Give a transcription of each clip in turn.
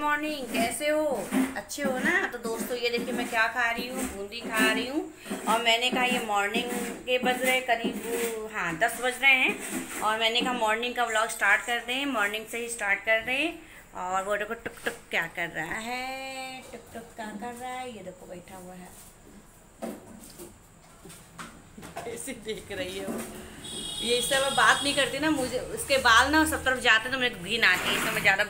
Morning. कैसे हो? अच्छे हो ना? तो दोस्तों ये देखिए मैं क्या खा रही हूँ, बूंदी खा रही हूँ। और मैंने कहा ये मॉर्निंग के बज रहे करीब, हाँ 10 बज रहे हैं। और मैंने कहा मॉर्निंग का व्लॉग स्टार्ट कर दें, मॉर्निंग से ही स्टार्ट कर दें। और वो देखो टुक टुक क्या कर रहा है, टुक टुक क्या कर रहा है, ये देखो बैठा हुआ है ऐसे देख रही है वो। ये इससे मैं बात नहीं करती ना, मुझे उसके बाल ना सब तरफ जाते तो मुझे घिन आती है, इससे मैं ज़्यादा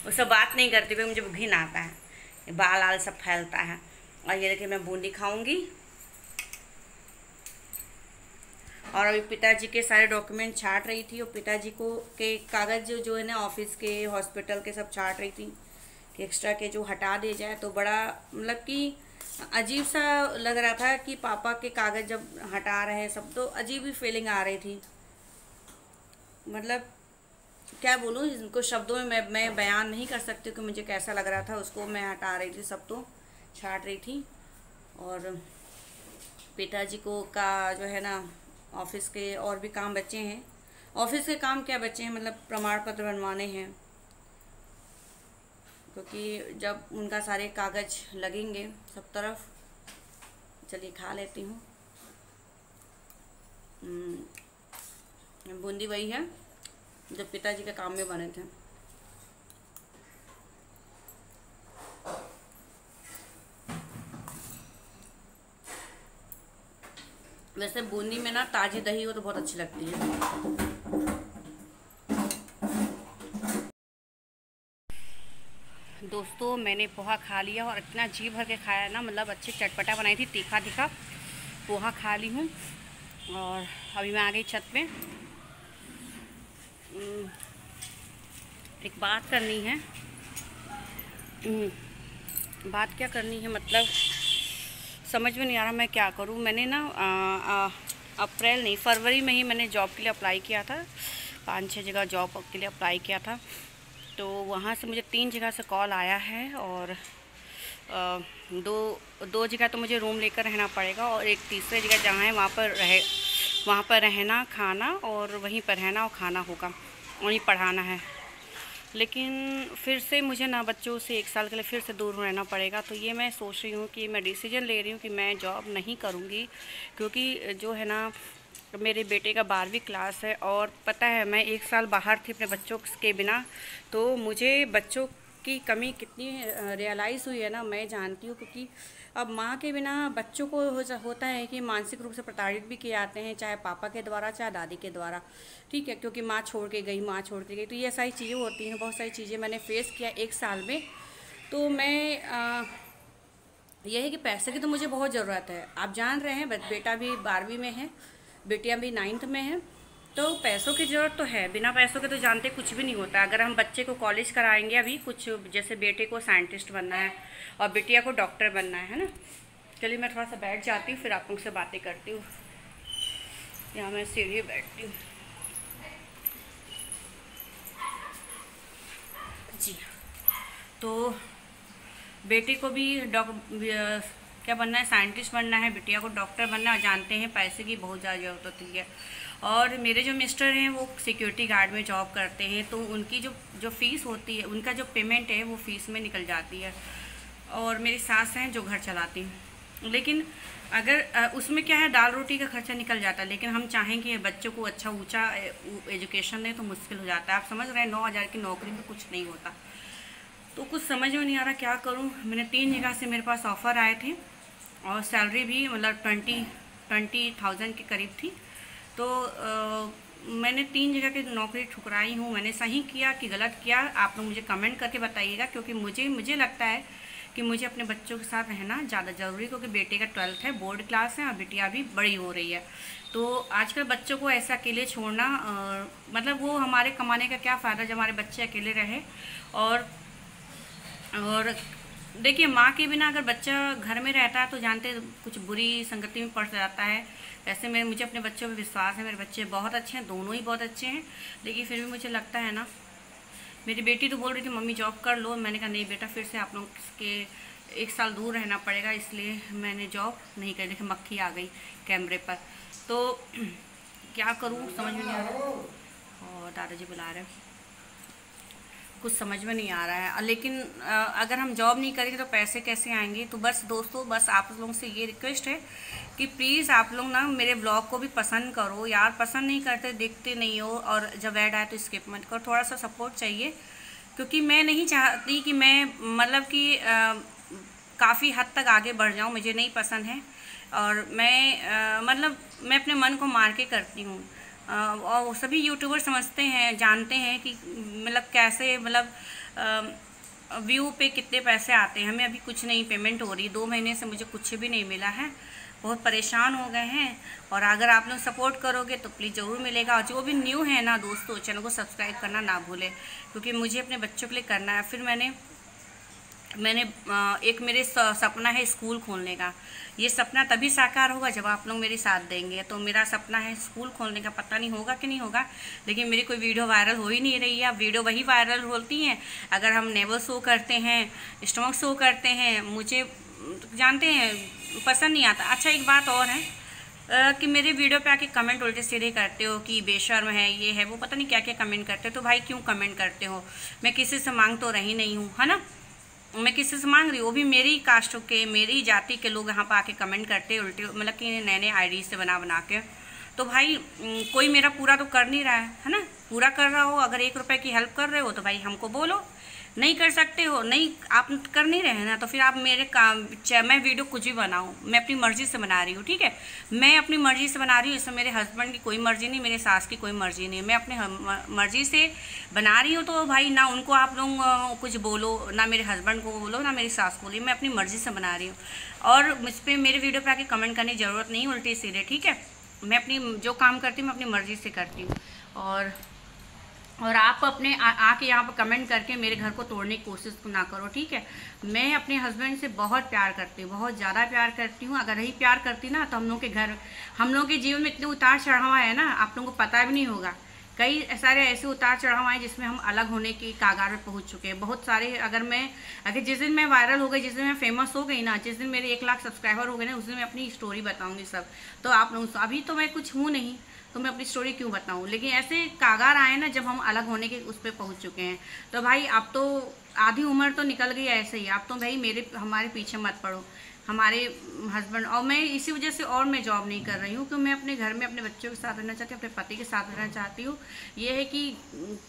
उससे बात नहीं करती क्योंकि मुझे घिन आता है, बाल आल सब फैलता है। और ये देखिए मैं बूंदी खाऊंगी। और अभी पिताजी के सारे डॉक्यूमेंट छांट रही थी, और पिताजी को के कागज़ जो है ना ऑफिस के हॉस्पिटल के सब छांट रही थी कि एक्स्ट्रा के जो हटा दे जाए। तो बड़ा मतलब कि अजीब सा लग रहा था कि पापा के कागज़ जब हटा रहे हैं सब, तो अजीब ही फीलिंग आ रही थी। मतलब क्या बोलूँ इनको शब्दों में, मैं बयान नहीं कर सकती कि मुझे कैसा लग रहा था। उसको मैं हटा रही थी, सब तो छांट रही थी। और पिताजी को का जो है ना ऑफिस के और भी काम बचे हैं। ऑफिस के काम क्या बचे हैं, मतलब प्रमाण पत्र बनवाने हैं, क्योंकि जब उनका सारे कागज़ लगेंगे सब तरफ। चलिए खा लेती हूँ। बूंदी वही है जो पिताजी के काम में बने थे। वैसे बूंदी में ना ताज़ी दही हो तो बहुत अच्छी लगती है। दोस्तों मैंने पोहा खा लिया और इतना जी भर के खाया ना, मतलब अच्छे चटपटा बनाई थी, तीखा तीखा पोहा खा ली हूँ। और अभी मैं आ गई छत पे। एक बात करनी है। बात क्या करनी है मतलब समझ में नहीं आ रहा मैं क्या करूँ। मैंने ना अप्रैल नहीं फरवरी में ही मैंने जॉब के लिए अप्लाई किया था, 5-6 जगह जॉब के लिए अप्लाई किया था। तो वहाँ से मुझे 3 जगह से कॉल आया है, और दो जगह तो मुझे रूम लेकर रहना पड़ेगा, और एक तीसरी जगह जहाँ है वहाँ पर रहना खाना, और वहीं पर रहना और खाना होगा, वहीं पढ़ाना है। लेकिन फिर से मुझे ना बच्चों से 1 साल के लिए फिर से दूर रहना पड़ेगा। तो ये मैं सोच रही हूँ कि मैं डिसीजन ले रही हूँ कि मैं जॉब नहीं करूँगी, क्योंकि जो है ना मेरे बेटे का 12वीं क्लास है। और पता है मैं 1 साल बाहर थी अपने बच्चों के बिना, तो मुझे बच्चों की कमी कितनी रियलाइज़ हुई है ना, मैं जानती हूँ। क्योंकि अब माँ के बिना बच्चों को होता है कि मानसिक रूप से प्रताड़ित भी किए जाते हैं, चाहे पापा के द्वारा चाहे दादी के द्वारा, ठीक है। क्योंकि माँ छोड़ के गई, माँ छोड़ के गई, तो ये सारी चीज़ें होती हैं। बहुत सारी चीज़ें मैंने फेस किया 1 साल में। तो मैं यह है कि पैसे की तो मुझे बहुत ज़रूरत है। आप जान रहे हैं बेटा भी 12वीं में है, बेटियाँ भी 9th में है। तो पैसों की ज़रूरत तो है, बिना पैसों के तो जानते कुछ भी नहीं होता। अगर हम बच्चे को कॉलेज कराएंगे, अभी कुछ जैसे बेटे को साइंटिस्ट बनना है और बिटिया को डॉक्टर बनना है ना। चलिए मैं थोड़ा सा बैठ जाती हूँ, फिर आप लोग से बातें करती हूँ। यहाँ मैं सीढ़ी बैठती हूँ जी। तो बेटे को भी क्या बनना है, साइंटिस्ट बनना है, बिटिया को डॉक्टर बनना है। और जानते हैं पैसे की बहुत ज़्यादा ज़रूरत होती है। और मेरे जो मिस्टर हैं वो सिक्योरिटी गार्ड में जॉब करते हैं, तो उनकी जो फ़ीस होती है, उनका जो पेमेंट है वो फ़ीस में निकल जाती है। और मेरी सास हैं जो घर चलाती हैं। लेकिन अगर उसमें क्या है, दाल रोटी का खर्चा निकल जाता है। लेकिन हम चाहें कि बच्चों को अच्छा ऊंचा एजुकेशन दें तो मुश्किल हो जाता है। आप समझ रहे हैं, 9,000 की नौकरी में कुछ नहीं होता। तो कुछ समझ में नहीं आ रहा क्या करूं। मैंने 3 जगह से मेरे पास ऑफ़र आए थे, और सैलरी भी मतलब 20,000 के करीब थी। तो मैंने 3 जगह की नौकरी ठुकराई हूँ। मैंने सही किया कि गलत किया, आप लोग मुझे कमेंट करके बताइएगा। क्योंकि मुझे लगता है कि मुझे अपने बच्चों के साथ रहना ज़्यादा ज़रूरी, क्योंकि बेटे का 12th है, बोर्ड क्लास है, और बिटिया भी बड़ी हो रही है। तो आजकल बच्चों को ऐसे अकेले छोड़ना, मतलब वो हमारे कमाने का क्या फ़ायदा जब हमारे बच्चे अकेले रहे। और देखिए माँ के बिना अगर बच्चा घर में रहता है तो जानते कुछ बुरी संगति में पड़ जाता है। वैसे मुझे अपने बच्चों पर विश्वास है, मेरे बच्चे बहुत अच्छे हैं, दोनों ही बहुत अच्छे हैं। लेकिन फिर भी मुझे लगता है ना, मेरी बेटी तो बोल रही थी मम्मी जॉब कर लो। मैंने कहा नहीं बेटा, फिर से आप लोग के 1 साल दूर रहना पड़ेगा, इसलिए मैंने जॉब नहीं करी। देखिए मक्खी आ गई कैमरे पर। तो क्या करूँ समझ में नहीं आ रहा। और दादाजी बुला रहे हैं, कुछ समझ में नहीं आ रहा है। लेकिन अगर हम जॉब नहीं करेंगे तो पैसे कैसे आएंगे। तो बस दोस्तों, बस आप लोगों से ये रिक्वेस्ट है कि प्लीज़ आप लोग ना मेरे ब्लॉग को भी पसंद करो यार। पसंद नहीं करते, देखते नहीं हो, और जब ऐड आए तो स्किप मत करो। थोड़ा सा सपोर्ट चाहिए, क्योंकि मैं नहीं चाहती कि मैं मतलब कि काफ़ी हद तक आगे बढ़ जाऊँ। मुझे नहीं पसंद है, और मैं मतलब मैं अपने मन को मार के करती हूँ। और सभी यूट्यूबर समझते हैं, जानते हैं कि मतलब कैसे, मतलब व्यू पे कितने पैसे आते हैं। हमें अभी कुछ नहीं पेमेंट हो रही, 2 महीने से मुझे कुछ भी नहीं मिला है। बहुत परेशान हो गए हैं। और अगर आप लोग सपोर्ट करोगे तो प्लीज़ ज़रूर मिलेगा। और जो भी न्यू है ना दोस्तों, चैनल को सब्सक्राइब करना ना भूलें, क्योंकि मुझे अपने बच्चों के लिए करना है। फिर मैंने एक मेरे सपना है स्कूल खोलने का। ये सपना तभी साकार होगा जब आप लोग मेरे साथ देंगे। तो मेरा सपना है स्कूल खोलने का, पता नहीं होगा कि नहीं होगा, लेकिन मेरी कोई वीडियो वायरल हो ही नहीं रही है। अब वीडियो वही वायरल होती हैं अगर हम नेवल शो करते हैं, स्टमक शो करते हैं। मुझे जानते हैं पसंद नहीं आता। अच्छा, एक बात और है कि मेरे वीडियो पे आके कमेंट उल्टे सीधे करते हो कि बेशर्म है, ये है वो, पता नहीं क्या क्या कमेंट करते हो। तो भाई क्यों कमेंट करते हो? मैं किसी से मांग तो रही नहीं हूँ, है ना। मैं किसी से मांग रही हूँ? वो भी मेरी ही कास्ट के, मेरी ही जाति के लोग यहाँ पर आके कमेंट करते उल्टे, मतलब कि नए नए आईडी से बना के। तो भाई कोई मेरा पूरा तो कर नहीं रहा है ना। पूरा कर रहा हो, अगर 1 रुपये की हेल्प कर रहे हो तो भाई हमको बोलो। नहीं कर सकते हो, नहीं आप कर नहीं रहे हैं ना, तो फिर आप मेरे काम, मैं वीडियो कुछ भी बनाऊँ, मैं अपनी मर्ज़ी से बना रही हूँ, ठीक है। मैं अपनी मर्ज़ी से बना रही हूँ, इसमें मेरे हस्बैंड की कोई मर्ज़ी नहीं, मेरे सास की कोई मर्ज़ी नहीं। मैं अपने मर्ज़ी से बना रही हूँ। तो भाई ना उनको आप लोग कुछ बोलो, ना मेरे हस्बैंड को बोलो, ना मेरी सास को बोलो। मैं अपनी मर्ज़ी से बना रही हूँ, और मुझ पर मेरे वीडियो पर आके कमेंट करने की ज़रूरत नहीं उल्टे सीधे, ठीक है। मैं अपनी जो काम करती हूँ मैं अपनी मर्ज़ी से करती हूँ। और आप अपने आके यहाँ पर कमेंट करके मेरे घर को तोड़ने की कोशिश ना करो, ठीक है। मैं अपने हस्बैंड से बहुत प्यार करती हूँ, बहुत ज़्यादा प्यार करती हूँ। अगर यही प्यार करती ना तो हम लोग के जीवन में इतने उतार चढ़ाव है ना, आप लोगों को पता भी नहीं होगा। कई सारे ऐसे उतार चढ़ाव आए जिसमें हम अलग होने की कागार पर पहुँच चुके हैं, बहुत सारे। अगर जिस दिन मैं वायरल हो गई, जिस दिन मैं फेमस हो गई ना, जिस दिन मेरे 1 लाख सब्सक्राइबर हो गए ना, उस दिन मैं अपनी स्टोरी बताऊँगी सब। तो आप लोग, अभी तो मैं कुछ हूँ नहीं, तो मैं अपनी स्टोरी क्यों बताऊं। लेकिन ऐसे कागार आए ना जब हम अलग होने के उस पर पहुंच चुके हैं। तो भाई अब तो आधी उम्र तो निकल गई ऐसे ही। आप तो भाई हमारे पीछे मत पड़ो, हमारे हस्बैंड। और मैं इसी वजह से और मैं जॉब नहीं कर रही हूँ, क्योंकि मैं अपने घर में अपने बच्चों के साथ रहना चाहती हूँ, अपने पति के साथ रहना चाहती हूँ। ये है कि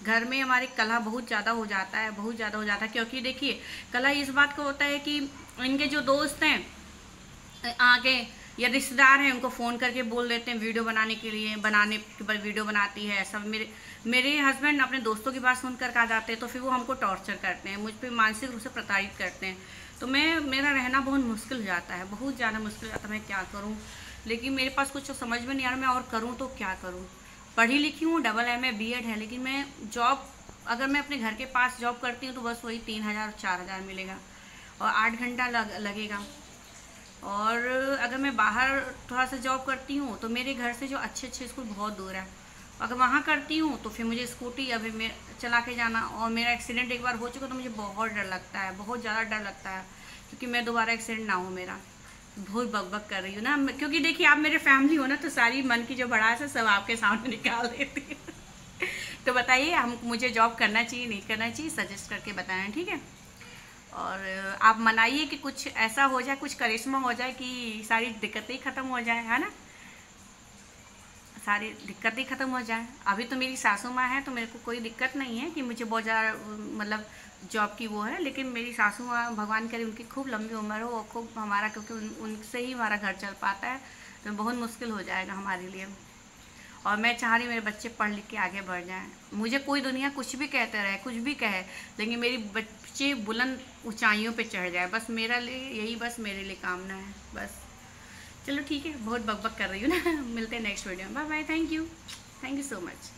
घर में हमारे कलह बहुत ज़्यादा हो जाता है, बहुत ज़्यादा हो जाता है। क्योंकि देखिए, कलह इस बात का होता है कि इनके जो दोस्त हैं आगे या रिश्तेदार हैं, उनको फ़ोन करके बोल देते हैं वीडियो बनाने के बाद वीडियो बनाती है ऐसा। मेरे हस्बैंड अपने दोस्तों की बात सुन कर आ जाते हैं, तो फिर वो हमको टॉर्चर करते हैं, मुझ पर मानसिक रूप से प्रताड़ित करते हैं। तो मेरा रहना बहुत मुश्किल हो जाता है, बहुत ज़्यादा मुश्किल हो जाता है। मैं क्या करूँ, लेकिन मेरे पास कुछ समझ में नहीं आ रहा मैं और करूँ तो क्या करूँ। पढ़ी लिखी हूँ, MA BEd है, लेकिन मैं जॉब, अगर मैं अपने घर के पास जॉब करती हूँ तो बस वही 3000 4000 मिलेगा, और 8 घंटा लगेगा। और अगर मैं बाहर थोड़ा सा जॉब करती हूँ तो मेरे घर से जो अच्छे स्कूल बहुत दूर है। अगर वहाँ करती हूँ तो फिर मुझे स्कूटी अभी मैं चला के जाना, और मेरा एक्सीडेंट एक बार हो चुका तो मुझे बहुत डर लगता है, बहुत ज़्यादा डर लगता है, क्योंकि मैं दोबारा एक्सीडेंट ना हो मेरा। बहुत बकबक कर रही हूँ ना, क्योंकि देखिए आप मेरे फैमिली हो ना, तो सारी मन की जो भड़ास है सब आपके सामने निकाल देती है। तो बताइए मुझे जॉब करना चाहिए नहीं करना चाहिए, सजेस्ट करके बताएं, ठीक है। और आप मनाइए कि कुछ ऐसा हो जाए, कुछ करिश्मा हो जाए कि सारी दिक्कतें ही ख़त्म हो जाए, है ना, सारी दिक्कतें ही ख़त्म हो जाए। अभी तो मेरी सासू माँ है तो मेरे को कोई दिक्कत नहीं है कि मुझे बहुत ज़्यादा मतलब जॉब की वो है। लेकिन मेरी सासू माँ, भगवान करे उनकी खूब लंबी उम्र हो, और खूब हमारा, क्योंकि उनसे ही हमारा घर चल पाता है, तो बहुत मुश्किल हो जाएगा हमारे लिए। और मैं चाह रही मेरे बच्चे पढ़ लिख के आगे बढ़ जाएं। मुझे कोई दुनिया कुछ भी कहते रहे, कुछ भी कहे, लेकिन मेरी बच्चे बुलंद ऊंचाइयों पे चढ़ जाए, बस मेरे लिए कामना है बस। चलो ठीक है, बहुत बकबक कर रही हूँ ना। मिलते हैं नेक्स्ट वीडियो में, bye bye, thank you so much.